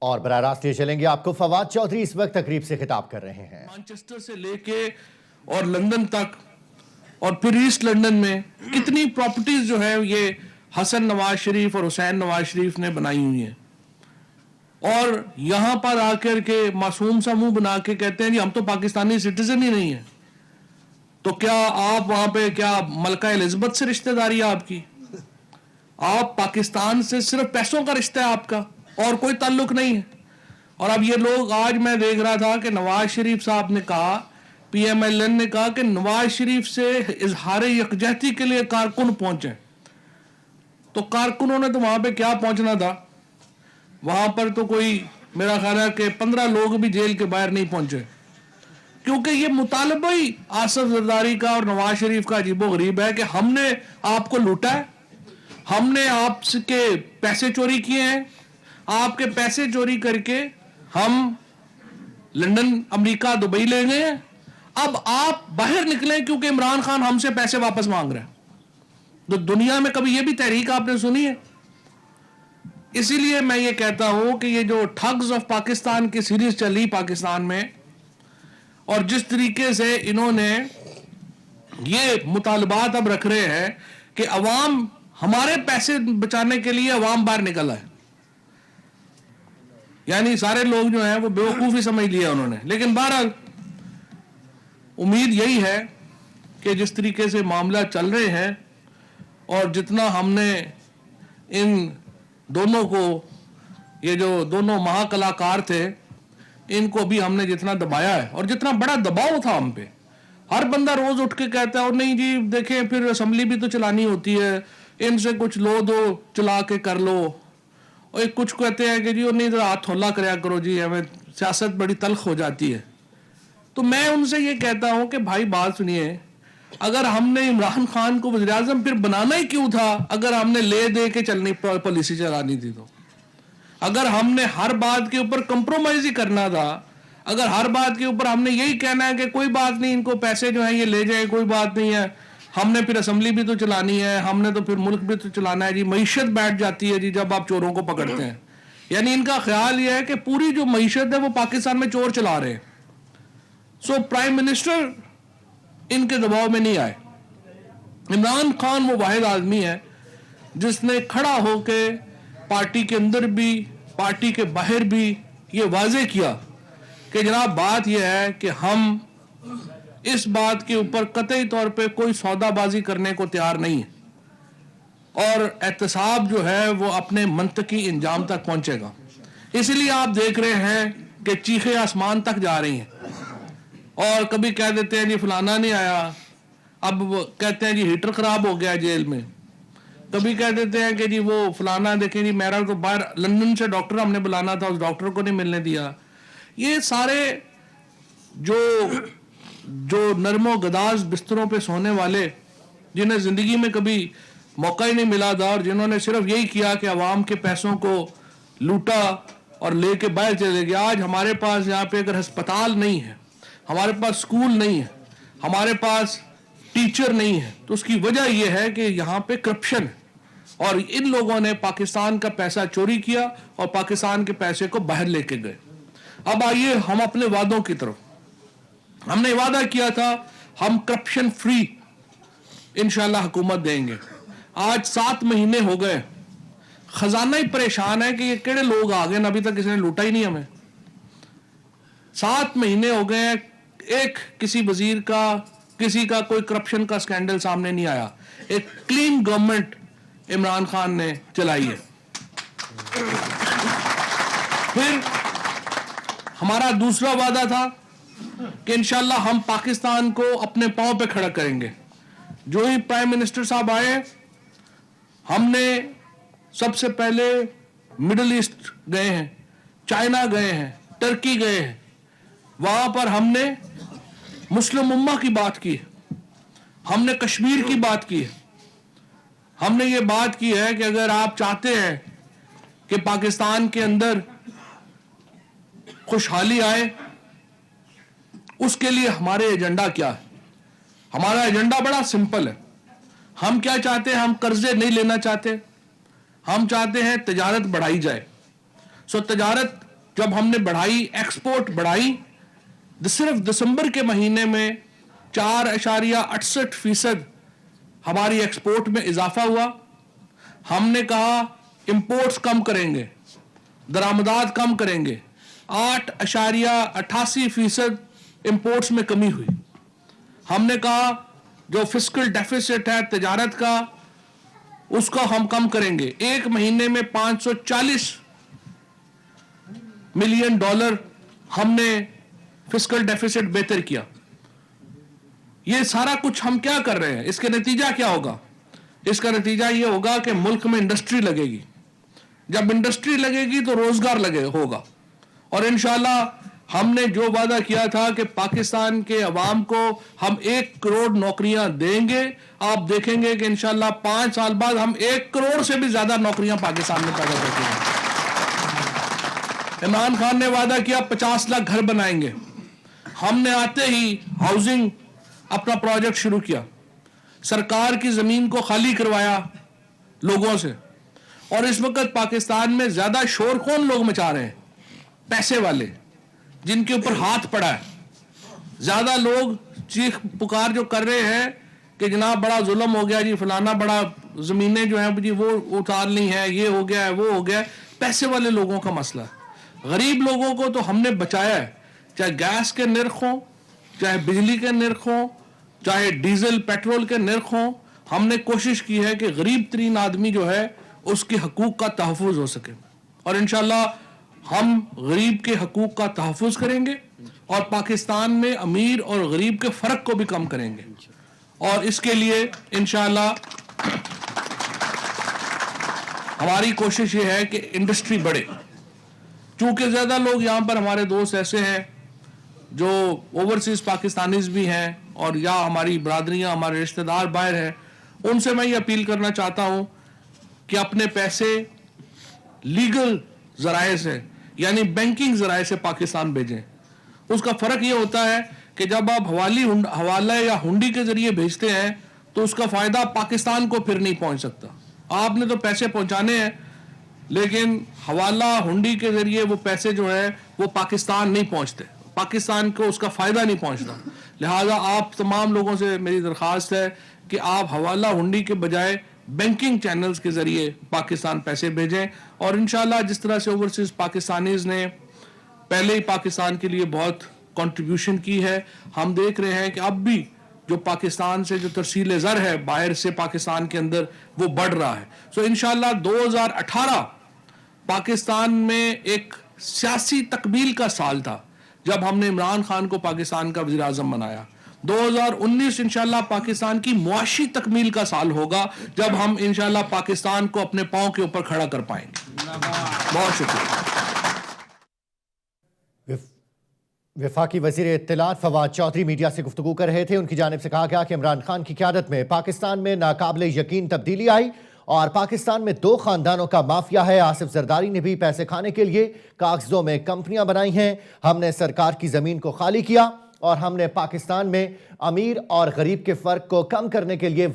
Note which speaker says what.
Speaker 1: اور براہ راست یہ چلیں گے آپ کو فواد چودھری اس وقت تقریب سے خطاب کر رہے ہیں۔
Speaker 2: مانچسٹر سے لے کے اور لندن تک اور پھر ایسٹ لندن میں کتنی پراپرٹیز جو ہے یہ حسن نواز شریف اور حسین نواز شریف نے بنائی ہوئی ہیں، اور یہاں پر آ کر کے معصوم سا منہ بنا کے کہتے ہیں جی ہم تو پاکستانی سٹیزن ہی نہیں ہیں۔ تو کیا آپ وہاں پہ کیا ملکہ الزبتھ سے رشتہ داری ہے آپ کی؟ آپ پاکستان سے صرف پیسوں کا رشتہ ہے آپ کا، اور کوئی تعلق نہیں ہے۔ اور اب یہ لوگ، آج میں دیکھ رہا تھا کہ نواز شریف صاحب نے کہا، پی ایم ایل این نے کہا کہ نواز شریف سے اظہار یکجہتی کے لیے کارکن پہنچے۔ تو کارکنوں نے تو وہاں پہ کیا پہنچنا تھا، وہاں پر تو کوئی میرا خیال ہے کہ 15 لوگ بھی جیل کے باہر نہیں پہنچے، کیونکہ یہ مطالبہ ہی آصف زرداری کا اور نواز شریف کا عجیب و غریب ہے کہ ہم نے آپ کو لوٹا ہے، ہم نے آپ کے پیسے چوری کیے ہیں، آپ کے پیسے چوری کر کے ہم لندن، امریکہ، دبئی لے گئے ہیں، اب آپ باہر نکلیں کیونکہ عمران خان ہم سے پیسے واپس مانگ رہے ہیں۔ تو دنیا میں کبھی یہ بھی تحریک آپ نے سنی ہے؟ اسی لیے میں یہ کہتا ہوں کہ یہ جو ٹھگز آف پاکستان کی سیریز چلی پاکستان میں، اور جس طریقے سے انہوں نے یہ مطالبات اب رکھ رہے ہیں کہ عوام، ہمارے پیسے بچانے کے لیے عوام باہر نکل آئے، یعنی سارے لوگ جو ہیں وہ بیوقوفی سمجھ لیا انہوں نے۔ لیکن بہرحال امید یہی ہے کہ جس طریقے سے معاملہ چل رہے ہیں، اور جتنا ہم نے ان دونوں کو، یہ جو دونوں مہا کلاکار تھے، ان کو بھی ہم نے جتنا دبایا ہے، اور جتنا بڑا دباؤ تھا ہم پہ، ہر بندہ روز اٹھ کے کہتا ہے اور نہیں جی دیکھیں پھر اسمبلی بھی تو چلانی ہوتی ہے، ان سے کچھ لو دو چلا کے کر لو، اور ایک کچھ کہتے ہیں کہ جی اور نہیں تو ہاتھ تھولا کریا کرو جی، ہمیں سیاست بڑی تلخ ہو جاتی ہے۔ تو میں ان سے یہ کہتا ہوں کہ بھائی بات سنیے، اگر ہم نے عمران خان کو وزیر اعظم پھر بنانا ہی کیوں تھا، اگر ہم نے لے دے کے چلنی پالیسی چلانی تھی، تو اگر ہم نے ہر بات کے اوپر کمپرومائز ہی کرنا تھا، اگر ہر بات کے اوپر ہم نے یہی کہنا ہے کہ کوئی بات نہیں، ان کو پیسے جو ہیں یہ لے جائیں، کوئی بات نہیں ہے، ہم نے پھر اسمبلی بھی تو چلانی ہے، ہم نے تو پھر ملک بھی تو چلانا ہے جی، معیشت بیٹھ جاتی ہے جی جب آپ چوروں کو پکڑتے ہیں۔ یعنی ان کا خیال یہ ہے کہ پوری جو معیشت ہے وہ پاکستان میں چور چلا رہے ہیں۔ سو پرائم منسٹر ان کے دباؤ میں نہیں آئے۔ عمران خان وہ واحد آدمی ہے جس نے کھڑا ہو کے پارٹی کے اندر بھی پارٹی کے باہر بھی یہ واضح کیا کہ جناب بات یہ ہے کہ ہم اس بات کے اوپر قطعی طور پہ کوئی سودا بازی کرنے کو تیار نہیں ہے، اور احتساب جو ہے وہ اپنے منطقی انجام تک پہنچے گا۔ اسی لیے آپ دیکھ رہے ہیں کہ چیخیں آسمان تک جا رہی ہیں، اور کبھی کہہ دیتے ہیں جی فلانا نہیں آیا، اب کہتے ہیں جی ہیٹر خراب ہو گیا جیل میں، کبھی کہہ دیتے ہیں کہ جی وہ فلانا دیکھیں جی میرا تو باہر لندن سے ڈاکٹر ہم نے بلانا تھا، اس ڈاکٹر کو نہیں ملنے دیا۔ یہ سارے جو نرم و گداز بستروں پہ سونے والے، جنہیں زندگی میں کبھی موقع ہی نہیں ملا تھا، اور جنہوں نے صرف یہی کیا کہ عوام کے پیسوں کو لوٹا اور لے کے باہر چلے گئے۔ آج ہمارے پاس یہاں پہ اگر ہسپتال نہیں ہے، ہمارے پاس اسکول نہیں ہے، ہمارے پاس ٹیچر نہیں ہے، تو اس کی وجہ یہ ہے کہ یہاں پہ کرپشن ہے، اور ان لوگوں نے پاکستان کا پیسہ چوری کیا اور پاکستان کے پیسے کو باہر لے کے گئے۔ اب آئیے ہم اپنے وعدوں کی طرف۔ ہم نے وعدہ کیا تھا ہم کرپشن فری انشاءاللہ حکومت دیں گے۔ آج 7 مہینے ہو گئے، خزانہ ہی پریشان ہے کہ یہ کیڑے لوگ آ گئے، ابھی تک کسی نے لوٹا ہی نہیں ہمیں۔ 7 مہینے ہو گئے، ایک کسی وزیر کا، کسی کا کوئی کرپشن کا سکینڈل سامنے نہیں آیا۔ ایک کلین گورنمنٹ عمران خان نے چلائی ہے۔ پھر ہمارا دوسرا وعدہ تھا کہ انشاءاللہ ہم پاکستان کو اپنے پاؤں پہ کھڑا کریں گے۔ جو ہی پرائم منسٹر صاحب آئے، ہم نے سب سے پہلے مڈل ایسٹ گئے ہیں، چائنا گئے ہیں، ٹرکی گئے ہیں، وہاں پر ہم نے مسلم امہ کی بات کی ہے، ہم نے کشمیر کی بات کی ہے، ہم نے یہ بات کی ہے کہ اگر آپ چاہتے ہیں کہ پاکستان کے اندر خوشحالی آئے، اس کے لیے ہمارے ایجنڈا کیا ہے۔ ہمارا ایجنڈا بڑا سمپل ہے۔ ہم کیا چاہتے ہیں؟ ہم قرضے نہیں لینا چاہتے، ہم چاہتے ہیں تجارت بڑھائی جائے۔ سو تجارت جب ہم نے بڑھائی ایکسپورٹ بڑھائی صرف دسمبر کے مہینے میں 4.68% ہماری ایکسپورٹ میں اضافہ ہوا. ہم نے کہا امپورٹس کم کریں گے, درآمدات کم کریں گے, 8.88% امپورٹس میں کمی ہوئی. ہم نے کہا جو فسکل ڈیفیسٹ ہے تجارت کا اس کو ہم کم کریں گے. ایک مہینے میں $540 ملین ہم نے فسکل ڈیفیسٹ بہتر کیا. یہ سارا کچھ ہم کیا کر رہے ہیں؟ اس کا نتیجہ کیا ہوگا؟ اس کا نتیجہ یہ ہوگا کہ ملک میں انڈسٹری لگے گی. جب انڈسٹری لگے گی تو روزگار ہوگا, اور انشاءاللہ ہم نے جو وعدہ کیا تھا کہ پاکستان کے عوام کو ہم 1 کروڑ نوکریاں دیں گے, آپ دیکھیں گے کہ انشاءاللہ 5 سال بعد ہم 1 کروڑ سے بھی زیادہ نوکریاں پاکستان میں پیدا کرتے ہیں. عمران خان نے وعدہ کیا 50 لاکھ گھر بنائیں گے. ہم نے آتے ہی ہاؤسنگ اپنا پروجیکٹ شروع کیا, سرکار کی زمین کو خالی کروایا لوگوں سے. اور اس وقت پاکستان میں زیادہ شور کون لوگ مچا رہے ہیں؟ پیسے والے, جن کے اوپر ہاتھ پڑا ہے. زیادہ لوگ چیخ پکار جو کر رہے ہیں کہ جناب بڑا ظلم ہو گیا جی, فلانا بڑا زمینیں جو ہیں جی وہ اتار لی ہیں, یہ ہو گیا ہے, وہ ہو گیا ہے. پیسے والے لوگوں کا مسئلہ ہے. غریب لوگوں کو تو ہم نے بچایا ہے, چاہے گیس کے نرخ ہوں, چاہے بجلی کے نرخ ہوں, چاہے ڈیزل پیٹرول کے نرخ ہوں. ہم نے کوشش کی ہے کہ غریب ترین آدمی جو ہے اس کے حقوق کا تحفظ ہو سکے, اور انشاءاللہ ہم غریب کے حقوق کا تحفظ کریں گے اور پاکستان میں امیر اور غریب کے فرق کو بھی کم کریں گے. اور اس کے لیے انشاءاللہ ہماری کوشش یہ ہے کہ انڈسٹری بڑھے. چونکہ زیادہ لوگ یہاں پر ہمارے دوست ایسے ہیں جو اوورسیز پاکستانیز بھی ہیں, اور یا ہماری برادریاں, ہمارے رشتہ دار باہر ہیں. ان سے میں یہ اپیل کرنا چاہتا ہوں کہ اپنے پیسے لیگل ذرائع سے, یعنی بینکنگ ذرائع سے پاکستان بھیجیں. اس کا فرق یہ ہوتا ہے کہ جب آپ حوالہ یا ہنڈی کے ذریعے بھیجتے ہیں تو اس کا فائدہ پاکستان کو پھر نہیں پہنچ سکتا. آپ نے تو پیسے پہنچانے ہیں, لیکن حوالہ ہنڈی کے ذریعے وہ پیسے جو ہے وہ پاکستان نہیں پہنچتے, پاکستان کو اس کا فائدہ نہیں پہنچتا. لہٰذا آپ تمام لوگوں سے میری درخواست ہے کہ آپ حوالہ ہنڈی کے بجائے بینکنگ چینلز کے ذریعے پاکستان پیسے بھیجیں. اور انشاءاللہ جس طرح سے اوورسیز پاکستانیز نے پہلے ہی پاکستان کے لیے بہت کنٹریبیوشن کی ہے, ہم دیکھ رہے ہیں کہ اب بھی جو پاکستان سے جو ترسیل زر ہے باہر سے پاکستان کے اندر وہ بڑھ رہا ہے. سو انشاءاللہ 2018 پاکستان میں ایک سیاسی تکمیل کا سال تھا جب ہم نے عمران خان کو پاکستان کا وزیر اعظم بنایا. 2019 انشاءاللہ پاکستان کی معاشی تکمیل کا سال ہوگا جب ہم انشاءاللہ پاکستان کو اپنے پاؤں کے اوپر کھڑا کر پائیں گے. بہت شکریہ.
Speaker 1: وفاقی وزیر اطلاعات فواد چودھری میڈیا سے گفتگو کر رہے تھے. ان کی جانب سے کہا گیا کہ عمران خان کی قیادت میں پاکستان میں ناقابل یقین تبدیلی آئی اور پاکستان میں 2 خاندانوں کا مافیا ہے. آصف زرداری نے بھی پیسے کھانے کے لیے کاغذوں میں کمپنیاں بنائی ہیں. ہم نے سرکار کی زمین کو خالی کیا اور ہم نے پاکستان میں امیر اور غریب کے فرق کو کم کرنے کے لیے